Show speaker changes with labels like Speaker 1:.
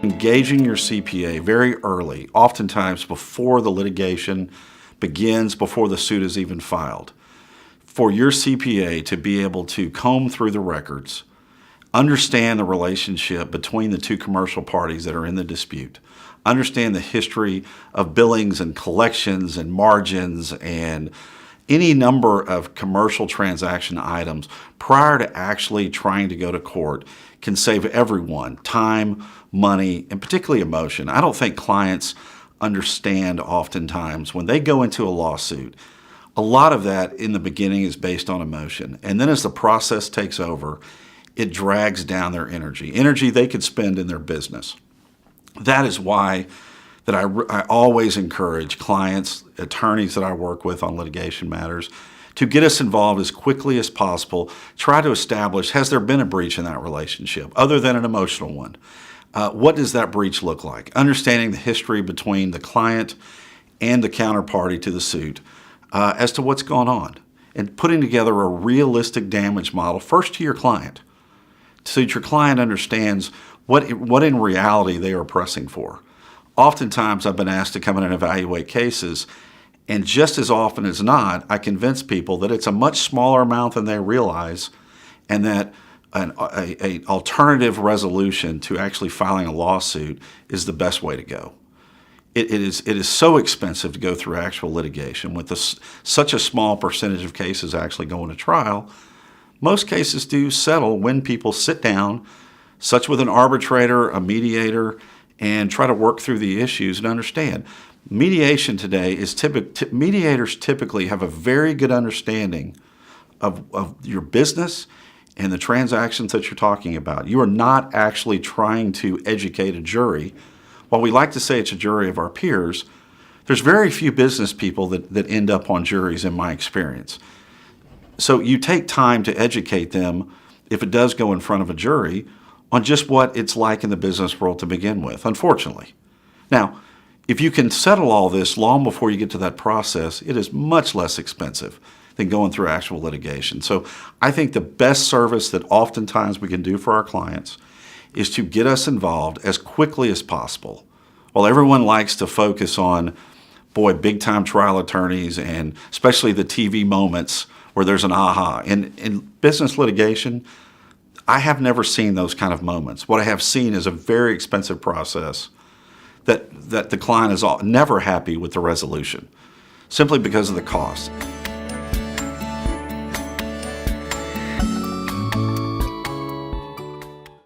Speaker 1: Engaging your CPA very early, oftentimes before the litigation begins, before the suit is even filed. For your CPA to be able to comb through the records, understand the relationship between the two commercial parties that are in the dispute, understand the history of billings and collections and margins and any number of commercial transaction items prior to actually trying to go to court can save everyone time, money, and particularly emotion. I don't think clients understand oftentimes when they go into a lawsuit, a lot of that in the beginning is based on emotion. And then as the process takes over, it drags down their energy they could spend in their business. That is why that I always encourage clients, attorneys that I work with on litigation matters, to get us involved as quickly as possible. Try to establish, has there been a breach in that relationship, other than an emotional one? What does that breach look like? Understanding the history between the client and the counterparty to the suit as to what's going on, and putting together a realistic damage model, first to your client, so that your client understands what in reality they are pressing for. Oftentimes I've been asked to come in and evaluate cases, and just as often as not, I convince people that it's a much smaller amount than they realize, and that an alternative resolution to actually filing a lawsuit is the best way to go. It is so expensive to go through actual litigation with such a small percentage of cases actually going to trial. Most cases do settle when people sit down, such with an arbitrator, a mediator, and try to work through the issues and understand. Mediation today is mediators typically have a very good understanding of your business and the transactions that you're talking about. You are not actually trying to educate a jury. While we like to say it's a jury of our peers, there's very few business people that end up on juries in my experience. So you take time to educate them, if it does go in front of a jury, on just what it's like in the business world to begin with, unfortunately. Now, if you can settle all this long before you get to that process, it is much less expensive than going through actual litigation. So I think the best service that oftentimes we can do for our clients is to get us involved as quickly as possible. While everyone likes to focus on, boy, big-time trial attorneys and especially the TV moments where there's an aha. In business litigation, I have never seen those kind of moments. What I have seen is a very expensive process that the client is never happy with the resolution, simply because of the cost.